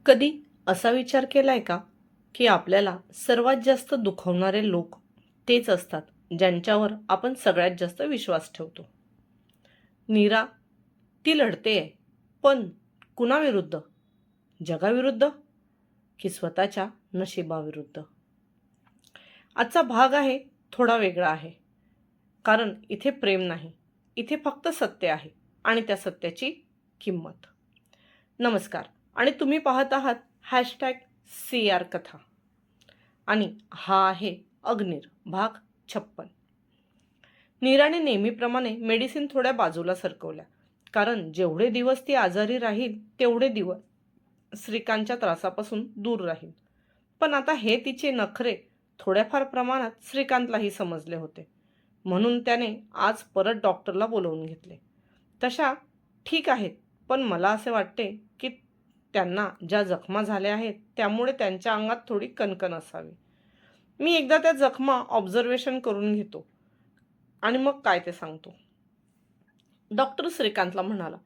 कधी असा विचार केलाय का की आपल्याला सर्वात जास्त दुखवणारे लोक तेच असतात ज्यांच्यावर आपण सगळ्यात जास्त विश्वास ठेवतो. नीरा ती लढतेय, पण कुणाविरुद्ध? जगाविरुद्ध की स्वतःच्या नशिबाविरुद्ध? आजचा भाग आहे थोडा वेगळा आहे, कारण इथे प्रेम नाही, इथे फक्त सत्य आहे आणि त्या सत्याची किंमत. नमस्कार, आणि तुम्ही पाहत आहात #CR कथा आणि हा आहे अग्निर भाग 56. नीराने नेहमीप्रमाणे मेडिसिन थोड्या बाजूला सरकवल्या, कारण जेवढे दिवस ती आजारी राहील तेवढे दिवस श्रीकांतच्या त्रासापासून दूर राहील. पण आता हे तिचे नखरे थोड्याफार प्रमाणात श्रीकांतलाही समजले होते, म्हणून त्याने आज परत डॉक्टरला बोलवून घेतले. तशा ठीक आहेत, पण मला असे वाटते की त्यांना ज्या जखमा झाल्या आहेत त्यामुळे त्यांच्या अंगात थोडी कणकण असावी. मी एकदा त्या जखमा ऑब्झर्वेशन करून घेतो आणि मग काय ते सांगतो, डॉक्टर श्रीकांतला म्हणाला.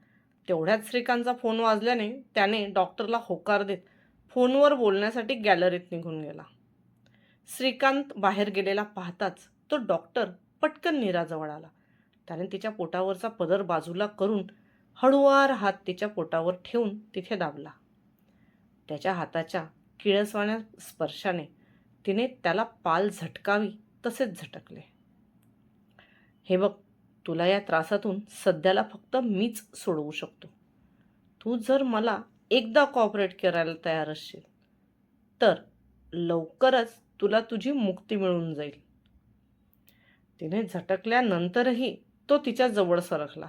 तेवढ्यात श्रीकांतचा फोन वाजल्याने त्याने डॉक्टरला होकार देत फोनवर बोलण्यासाठी गॅलरीत निघून गेला. श्रीकांत बाहेर गेलेला पाहताच तो डॉक्टर पटकन नीराजवळ आला. त्याने तिच्या पोटावरचा पदर बाजूला करून हळूवार हात तिच्या पोटावर ठेवून तिथे दाबला. त्याच्या हाताच्या किळसवाण्या स्पर्शाने तिने त्याला पाल झटकावी तसेच झटकले. हे बघ, तुला या त्रासातून सध्याला फक्त मीच सोडवू शकतो. तू जर मला एकदा कॉपरेट करायला तयार असशील तर लवकरच तुला तुझी मुक्ती मिळून जाईल. तिने झटकल्यानंतरही तो तिच्या जवळ सरकला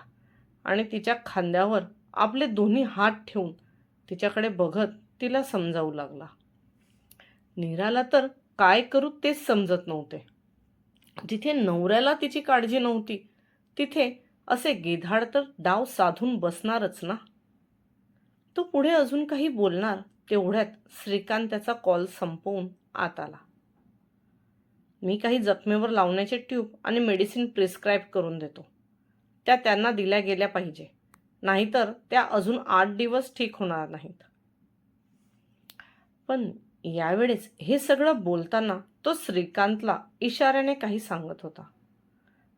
आणि तिच्या खांद्यावर आपले दोन्ही हात ठेवून तिच्याकडे बघत तिला समजावू लागला. नीराला तर काय करू तेच समजत नव्हते. जिथे नवऱ्याला तिची काळजी नव्हती तिथे असे गिधाड तर डाव साधून बसणारच ना. तो पुढे अजून काही बोलणार तेवढ्यात श्रीकांत त्याचा कॉल संपवून आत आला. मी काही जखमेवर लावण्याचे ट्यूब आणि मेडिसिन प्रिस्क्राईब करून देतो. त्या त्यांना दिल्या गेल्या पाहिजे, नाहीतर त्या अजून 8 दिवस ठीक होणार नाहीत. पण यावेळेस हे सगळं बोलताना तो श्रीकांतला इशाऱ्याने काही सांगत होता.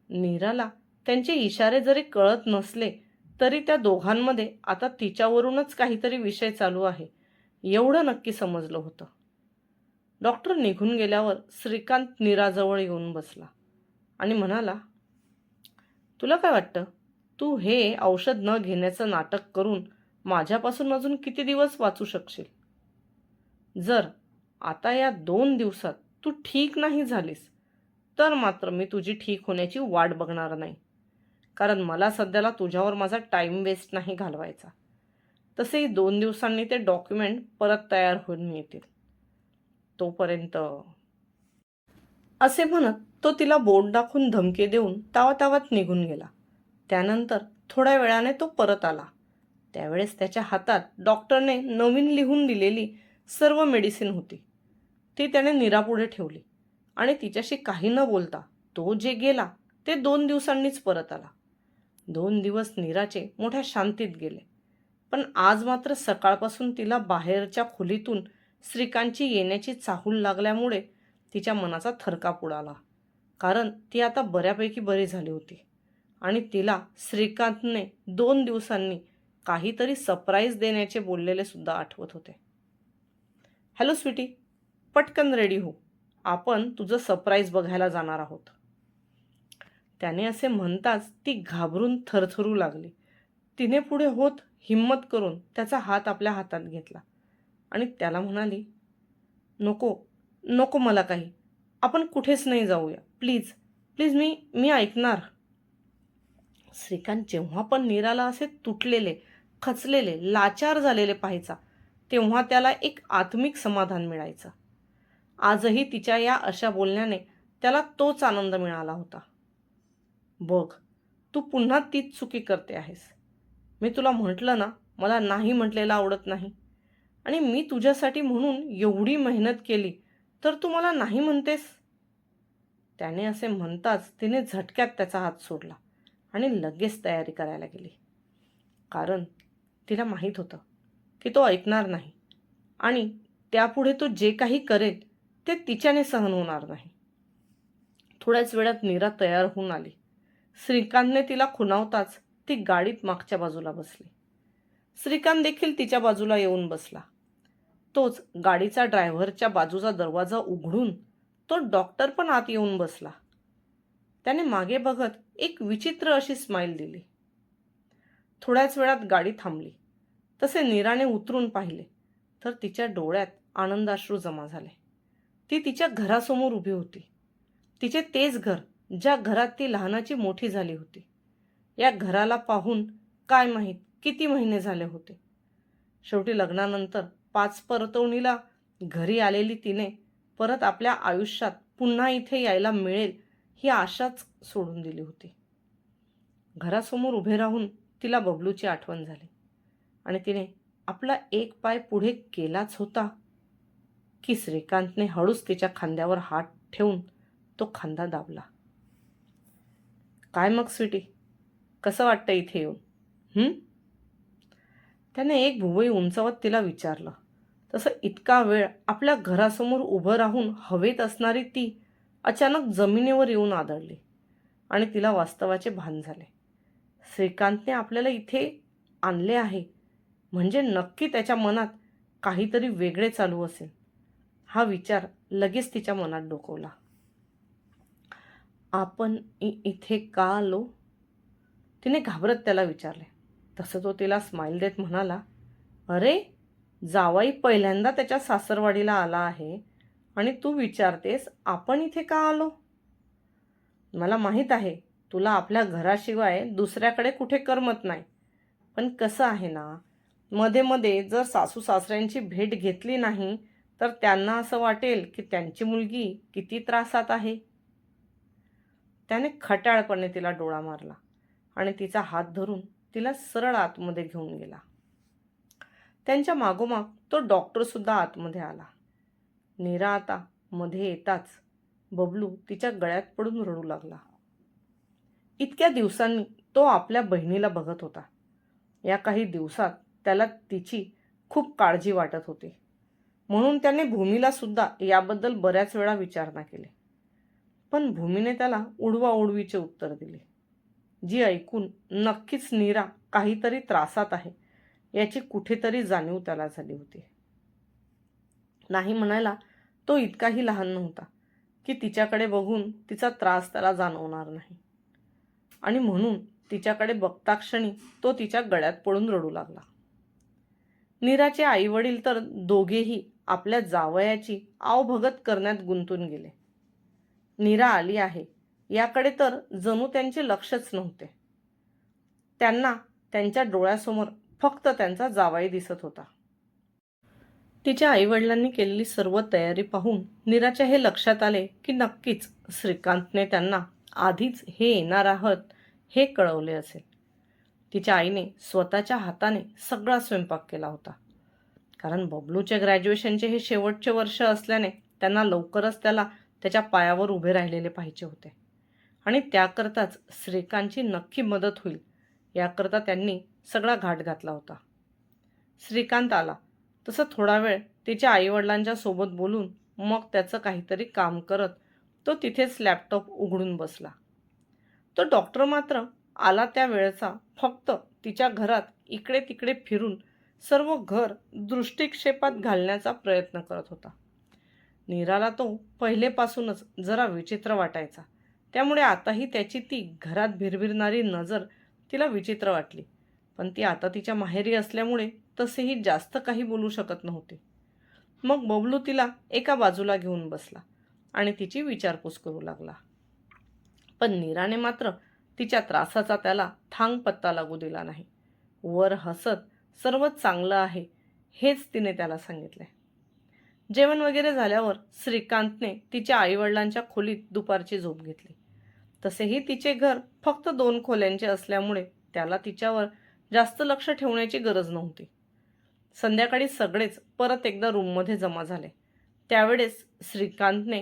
नीराला त्यांचे इशारे जरी कळत नसले तरी त्या दोघांमध्ये आता तिच्यावरूनच काहीतरी विषय चालू आहे एवढं नक्की समजलं होतं. डॉक्टर निघून गेल्यावर श्रीकांत नीराजवळ येऊन बसला आणि म्हणाला, तुला काय वाटतं, तू हे औषध न घेण्याचं नाटक करून माझ्यापासून अजून किती दिवस वाचू शकशील? जर आता या 2 दिवसात तू ठीक नाही झालीस तर मात्र मी तुझी ठीक होण्याची वाट बघणार नाही, कारण मला सध्याला तुझ्यावर माझा टाईम वेस्ट नाही घालवायचा. तसेही 2 दिवसांनी ते डॉक्युमेंट परत तयार होऊन येतील. तोपर्यंत असे म्हणत तो तिला बोट दाखवून धमकी देऊन तावातावात निघून गेला. त्यानंतर थोड्या वेळाने तो परत आला. त्यावेळेस त्याच्या हातात डॉक्टरने नवीन लिहून दिलेली सर्व मेडिसिन होती. ती त्याने नीरापुढे ठेवली आणि तिच्याशी काही न बोलता तो जे गेला ते 2 दिवसांनीच परत आला. 2 दिवस नीराचे मोठ्या शांतीत गेले, पण आज मात्र सकाळपासून तिला बाहेरच्या खोलीतून श्रीकांतची येण्याची चाहूल लागल्यामुळे तिच्या मनाचा थरकाप उडाला. कारण ती आता बऱ्यापैकी बरी झाली होती आणि तिला श्रीकांतने 2 दिवसांनी काहीतरी सरप्राईज देण्याचे बोललेले सुद्धा आठवत होते. हॅलो स्वीटी, पटकन रेडी हो, आपण तुझं सरप्राईज बघायला जाणार आहोत. त्याने असे म्हणताच ती घाबरून थरथरू लागली. तिने पुढे होत हिम्मत करून त्याचा हात आपल्या हातात घेतला आणि त्याला म्हणाली, नको नको मला काही, आपण कुठेच नाही जाऊया, प्लीज प्लीज, मी ऐकणार. श्रीकांत जेव्हा पण नीराला असे तुटलेले, खचलेले, लाचार झालेले पाहायचा तेव्हा त्याला एक आत्मिक समाधान मिळायचं. आजही तिच्या या अशा बोलण्याने त्याला तोच आनंद मिळाला होता. बघ, तू पुन्हा तीच चुकी करते आहेस. मी तुला म्हटलं ना, मला नाही म्हटलेलं आवडत नाही, आणि मी तुझ्यासाठी म्हणून एवढी मेहनत केली तर तू मला नाही म्हणतेस. त्याने असे म्हणताच तिने झटक्यात त्याचा हात सोडला आणि लगेच तयारी करायला गेली, कारण तिला माहीत होतं की तो ऐकणार नाही आणि त्यापुढे तो जे काही करेल ते तिच्याने सहन होणार नाही. थोड्याच वेळात नीरा तयार होऊन आली. श्रीकांतने तिला खुणावताच ती गाडीत मागच्या बाजूला बसली. श्रीकांत देखील तिच्या बाजूला येऊन बसला. तोच गाडीचा ड्रायव्हरच्या बाजूचा दरवाजा उघडून तो डॉक्टर पण आत येऊन बसला. त्याने मागे बघत एक विचित्र अशी स्माईल दिली. थोड्याच वेळात गाडी थांबली. तसे नीराने उतरून पाहिले तर तिच्या डोळ्यात आनंदाश्रू जमा झाले. ती तिच्या घरासमोर उभी होती. तिचे तेच घर ज्या घरात ती लहानाची मोठी झाली होती. या घराला पाहून काय माहीत किती महिने झाले होते. शेवटी लग्नानंतर 5 परतवणीला घरी आलेली तिने परत आपल्या आयुष्यात पुन्हा इथे यायला मिळेल ही आशाच सोडून दिली होती. घरासमोर उभे राहून तिला बबलूची आठवण झाली आणि तिने आपला एक पाय पुढे केलाच होता की श्रीकांतने हळूच तिच्या खांद्यावर हात ठेवून तो खांदा दाबला. काय मग स्वीटी, कसं वाटतं इथे येऊन? त्याने एक भुवई उंचावत तिला विचारलं. तसं इतका वेळ आपल्या घरासमोर उभं राहून हवेत असणारी ती अचानक जमिनीवर येऊन आदळली आणि तिला वास्तवाचे भान झाले. श्रीकांतने आपल्याला इथे आणले आहे म्हणजे नक्की त्याच्या मनात काहीतरी वेगळे चालू असेल. हा विचार लगेच तिच्या मनात डोकवला. आपण इथे का आलो? तिने घाबरत त्याला विचारले. तसं तो तिला स्माईल देत म्हणाला, अरे जावाई पहिल्यांदा त्याच्या सासरवाडीला आला आहे आणि तू विचारतेस आपण इथे का आलो? मला माहीत आहे तुला आपल्या घराशिवाय दुसऱ्याकडे कुठे करमत नाही. पण कसं आहे ना, मध्ये मध्ये जर सासू सासऱ्यांची भेट घेतली नाही तर त्यांना असं वाटेल की त्यांची मुलगी किती त्रासात आहे. त्याने खट्याळपणे तिला डोळा मारला आणि तिचा हात धरून तिला सरळ आतमध्ये घेऊन गेला. त्यांच्या मागोमाग तो डॉक्टरसुद्धा आतमध्ये आला. नीरा आता मध्ये येताच बबलू तिच्या गळ्यात पडून रडू लागला. इतक्या दिवसांनी तो आपल्या बहिणीला बघत होता. या काही दिवसात त्याला तिची खूप काळजी वाटत होती. म्हणून त्याने भूमीला सुद्धा याबद्दल बऱ्याच वेळा विचारणा केली. पण भूमीने त्याला उडवाउडवीचे उत्तर दिले, जी ऐकून नक्कीच नीरा काहीतरी त्रासात आहे याची कुठेतरी जाणीव त्याला झाली होती. नाही म्हणायला तो इतकाही लहान नव्हता की तिच्याकडे बघून तिचा त्रास त्याला जाणवणार नाही. आणि म्हणून तिच्याकडे बघताक्षणी तो तिच्या गळ्यात पडून रडू लागला. नीराचे आईवडील तर दोघेही आपल्या जावयाची आवभगत करण्यात गुंतून गेले. नीरा आली आहे याकडे तर जणू त्यांचे लक्षच नव्हते. त्यांना त्यांच्या डोळ्यासमोर फक्त त्यांचा जावई दिसत होता. तिच्या आईवडिलांनी केलेली सर्व तयारी पाहून नीराच्या हे लक्षात आले की नक्कीच श्रीकांतने त्यांना आधीच हे येणार आहात हे कळवले असेल. तिच्या आईने स्वतःच्या हाताने सगळा स्वयंपाक केला होता. कारण बबलूच्या ग्रॅज्युएशनचे हे शेवटचे वर्ष असल्याने त्यांना लवकरच त्याला त्याच्या पायावर उभे राहिलेले पाहिजे होते आणि त्याकरताच श्रीकांतची नक्की मदत होईल याकरता त्यांनी सगळा घाट घातला होता. श्रीकांत आला तसं थोडा वेळ तिच्या आईवडिलांच्या सोबत बोलून मग त्याचं काहीतरी काम करत तो तिथेच लॅपटॉप उघडून बसला. तो डॉक्टर मात्र आला त्या वेळचा फक्त तिच्या घरात इकडे तिकडे फिरून सर्व घर दृष्टिक्षेपात घालण्याचा प्रयत्न करत होता. नीराला तो पहिलेपासूनच जरा विचित्र वाटायचा. त्यामुळे आताही त्याची ती घरात भिरभिरणारी नजर तिला विचित्र वाटली. पण ती आता तिच्या माहेरी असल्यामुळे तसेही जास्त काही बोलू शकत नव्हते. मग बबलू तिला एका बाजूला घेऊन बसला आणि तिची विचारपूस करू लागला. पण नीराने मात्र तिच्या त्रासाचा त्याला थांग पत्ता लागू दिला नाही. वर हसत सर्वच चांगलं आहे हेच तिने त्याला सांगितले. जेवण वगैरे झाल्यावर श्रीकांतने तिच्या आईवडिलांच्या खोलीत दुपारची झोप घेतली. तसेही तिचे घर फक्त 2 खोल्यांचे असल्यामुळे त्याला तिच्यावर जास्त लक्ष ठेवण्याची गरज नव्हती. संध्याकाळी सगळेच परत एकदा रूममध्ये जमा झाले. त्यावेळेस श्रीकांतने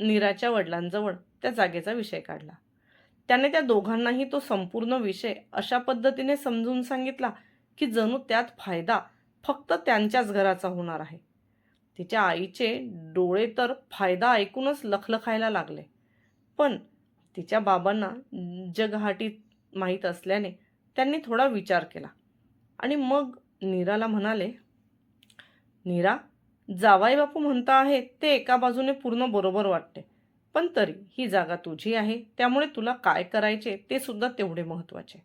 नीराच्या वडिलांजवळ त्या जागेचा विषय काढला. त्याने त्या दोघांनाही तो संपूर्ण विषय अशा पद्धतीने समजून सांगितला की जणू त्यात फायदा फक्त त्यांच्याच घराचा होणार आहे. तिच्या आईचे डोळे तर फायदा ऐकूनच लखलखायला लागले. पण तिच्या बाबांना जगहाटी माहीत असल्याने त्यांनी थोडा विचार केला आणि मग नीराला म्हणाले, नीरा, जावई बापू म्हणता आहेत ते एका बाजूने पूर्ण बरोबर वाटते, पण तरी ही जागा तुझी आहे, त्यामुळे तुला काय करायचे ते सुद्धा तेवढे महत्त्वाचे.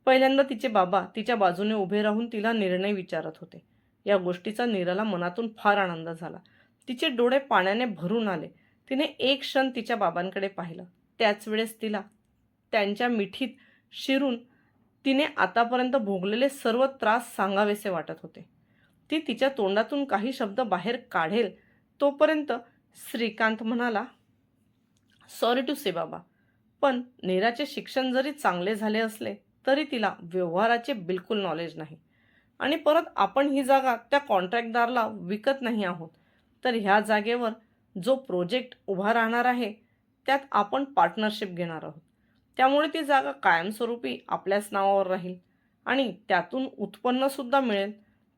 पहिल्यांदा तिचे बाबा तिच्या बाजूने उभे राहून तिला निर्णय विचारत होते. या गोष्टीचा नीराला मनातून फार आनंद झाला. तिचे डोळे पाण्याने भरून आले. तिने एक क्षण तिच्या बाबांकडे पाहिलं. त्याच वेळेस तिला त्यांच्या मिठीत शिरून तिने आतापर्यंत भोगलेले सर्व त्रास सांगावेसे वाटत होते. ती तिच्या तोंडातून काही शब्द बाहेर काढेल तोपर्यंत श्रीकांत म्हणाला, सॉरी टू से बाबा, पण नीराचे शिक्षण जरी चांगले झाले असले तरी तिला व्यवहाराचे बिलकुल नॉलेज नाही. आणि परत आपण ही जागा त्या कॉन्ट्रॅक्टदारला विकत नाही आहोत, तर ह्या जागेवर जो प्रोजेक्ट उभा राहणार आहे त्यात आपण पार्टनरशिप घेणार आहोत. त्यामुळे ती जागा कायमस्वरूपी आपल्याच नावावर राहील आणि त्यातून उत्पन्नसुद्धा मिळेल.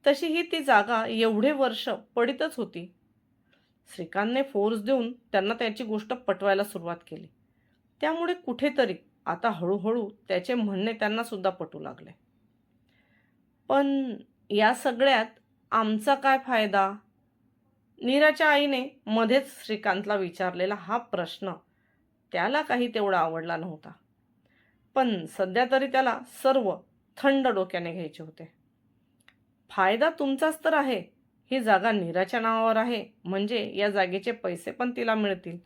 तशीही ती जागा एवढे वर्ष पडीतच होती. श्रीकांतने फोर्स देऊन त्यांना त्याची गोष्ट पटवायला सुरुवात केली. त्यामुळे कुठेतरी आता हळूहळू त्याचे म्हणणे त्यांना सुद्धा पटू लागले. पण या सगळ्यात आमचा काय फायदा? नीराच्या आईने मध्येच श्रीकांतला विचारलेला हा प्रश्न त्याला काही तेवढा आवडला नव्हता. पण सध्या तरी त्याला सर्व थंड डोक्याने घ्यायचे होते. फायदा तुमचाच तर आहे. ही जागा नीराच्या नावावर आहे म्हणजे या जागेचे पैसे पण तिला मिळतील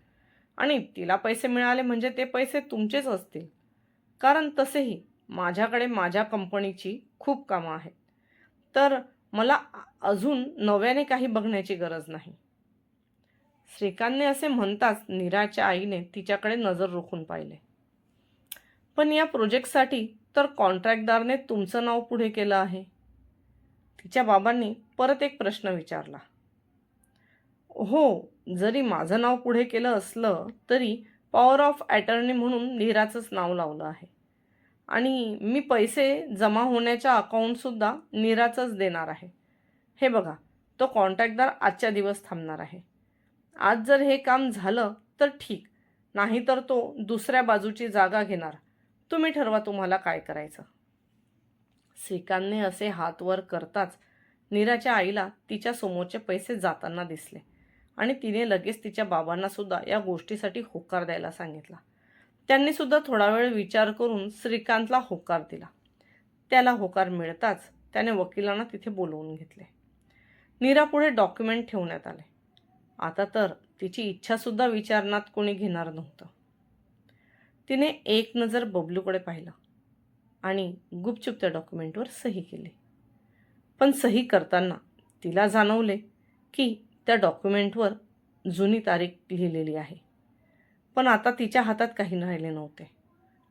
आणि तिला पैसे मिळाले म्हणजे ते पैसे तुमचेच असतील. कारण तसेही माझ्याकडे माझ्या कंपनीची खूप कामं आहेत, तर मला अजून नव्याने काही बघण्याची गरज नाही. श्रीकांतने असे म्हणताच नीराच्या आईने तिच्याकडे नजर रोखून पाहिले. पण या प्रोजेक्टसाठी तर कॉन्ट्रॅक्टदारने तुमचं नाव पुढे केलं आहे. तिच्या बाबांनी परत एक प्रश्न विचारला. हो, जरी माझं नाव पुढे केलं असलं तरी पॉवर ऑफ अटर्नी म्हणून नीराचंच नाव लावलं आहे आणि मी पैसे जमा होण्याच्या अकाउंटसुद्धा नीराचंच देणार आहे. हे बघा, तो कॉन्ट्रॅक्टदार आजच्या दिवस थांबणार आहे. आज जर हे काम झालं तर ठीक, नाही तर तो दुसऱ्या बाजूची जागा घेणार. तुम्ही ठरवा तुम्हाला काय करायचं. श्रीकांतने असे हात वर करताच नीराच्या आईला तिच्या समोरचे पैसे जाताना दिसले आणि तिने लगेच तिच्या बाबांना सुद्धा या गोष्टीसाठी होकार द्यायला सांगितला. त्यांनी सुद्धा थोडा वेळ विचार करून श्रीकांतला होकार दिला. त्याला होकार मिळताच त्याने वकिलांना तिथे बोलवून घेतले. नीरापुढे डॉक्युमेंट ठेवण्यात आले. आता तर तिची इच्छासुद्धा विचारणात कोणी घेणार नव्हतं. तिने एक नजर बबलूकडे पाहिलं आणि गुपचूप त्या डॉक्युमेंटवर सही केली. पण सही करताना तिला जाणवले की त्या डॉक्युमेंटवर जुनी तारीख लिहिलेली आहे. पण आता तिच्या हातात काही राहिले नव्हते,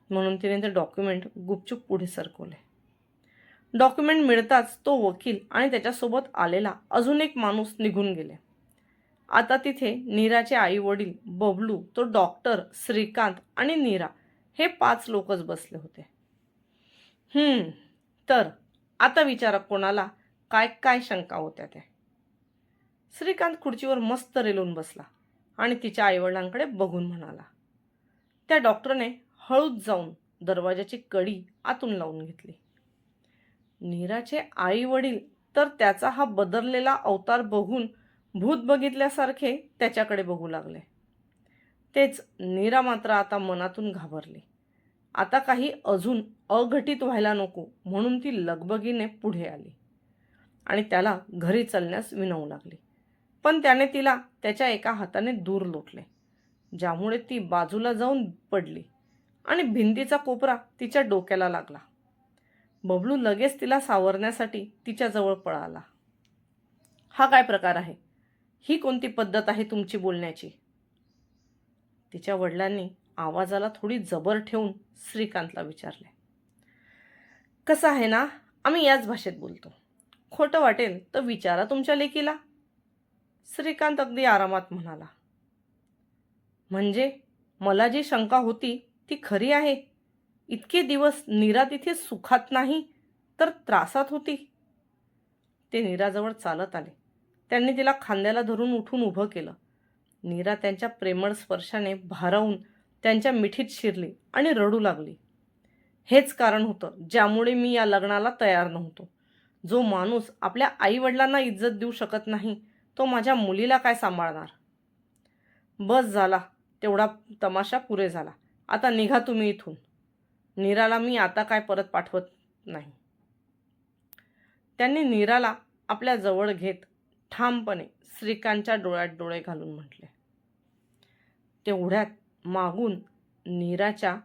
म्हणून तिने ते डॉक्युमेंट गुपचूप पुढे सरकवले. डॉक्युमेंट मिळताच तो वकील आणि त्याच्यासोबत आलेला अजून एक माणूस निघून गेले. आता तिथे नीराचे आई वडील, बबलू, तो डॉक्टर, श्रीकांत आणि नीरा हे 5 लोकच बसले होते. तर आता विचारा कोणाला काय काय शंका होत्या त्या. श्रीकांत खुर्चीवर मस्त रेलून बसला आणि तिच्या आईवडिलांकडे बघून म्हणाला. त्या डॉक्टरने हळूच जाऊन दरवाजाची कडी आतून लावून घेतली. नीराचे आई वडील तर त्याचा हा बदललेला अवतार बघून भूत बघितल्यासारखे त्याच्याकडे बघू लागले. तेच नीरा मात्र आता मनातून घाबरली. आता काही अजून अघटित व्हायला नको म्हणून ती लगबगीने पुढे आली आणि त्याला घरी चालण्यास विनवू लागली. पण त्याने तिला त्याच्या एका हाताने दूर लोटले, ज्यामुळे ती बाजूला जाऊन पडली आणि भिंतीचा कोपरा तिच्या डोक्याला लागला. बबलू लगेच तिला सावरण्यासाठी तिच्याजवळ पळाला. हा काय प्रकार आहे? ही कोणती पद्धत आहे तुमची बोलण्याची? तिच्या वडिलांनी आवाजाला थोडी जबर ठेवून श्रीकांतला विचारले. कसं आहे ना, आम्ही याच भाषेत बोलतो. खोटं वाटेल तर विचारा तुमच्या लेकीला. श्रीकांत अगदी आरामात म्हणाला. म्हणजे मला जी शंका होती ती खरी आहे? इतके दिवस नीरा तिथे सुखात नाही तर त्रासात होती. ते नीराजवळ चालत आले. त्यांनी तिला खांद्याला धरून उठून उभं केलं. नीरा त्यांच्या प्रेमळ स्पर्शाने भारावून त्यांच्या मिठीत शिरली आणि रडू लागली. हेच कारण होतं ज्यामुळे मी या लग्नाला तयार नव्हतो. जो माणूस आपल्या आईवडिलांना इज्जत देऊ शकत नाही, तो माझ्या मुलीला काय सांभाळणार? बस झाला, तेवढा तमाशा पुरे झाला. आता निघा तुम्ही इथून. नीराला मी आता काय परत पाठवत नाही. त्यांनी नीराला आपल्या जवळ घेत ठामपणे श्रीकांतच्या डोळ्यात डोळे घालून म्हटले. तेवढ्यात मागून नीराच्या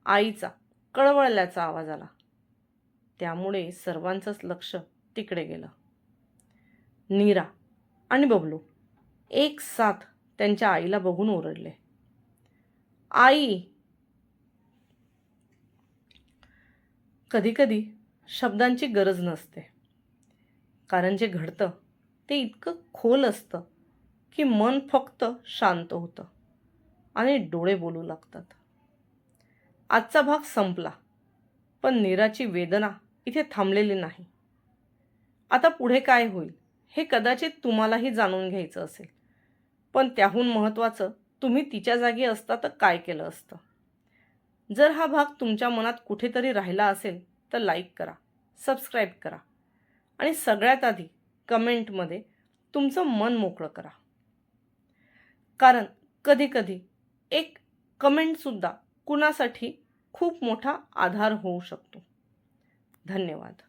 आईचा कळवळल्याचा आवाज आला. त्यामुळे सर्वांचंच लक्ष तिकडे गेलं. नीरा आणि बबलू एक साथ त्यांच्या आईला बघून ओरडले, आई! कधीकधी शब्दांची गरज नसते, कारण जे घडतं ते इतकं खोल असतं की मन फक्त शांत होतं आणि डोळे बोलू लागतात. आजचा भाग संपला, पण नीराची वेदना इथे थांबलेली नाही. आता पुढे काय होईल हे कदाचित तुम्हालाही जाणून घ्यायचं असेल, पण त्याहून महत्त्वाचं तुम्ही तिच्या जागी असता तर काय केलं असतं. जर हा भाग तुमच्या मनात कुठेतरी राहिला असेल तर लाईक करा, सबस्क्राईब करा आणि सगळ्यात आधी कमेंटमध्ये तुमचं मन मोकळं करा. कारण कधीकधी एक कमेंटसुद्धा कुणासाठी खूप मोठा आधार होऊ शकतो. धन्यवाद.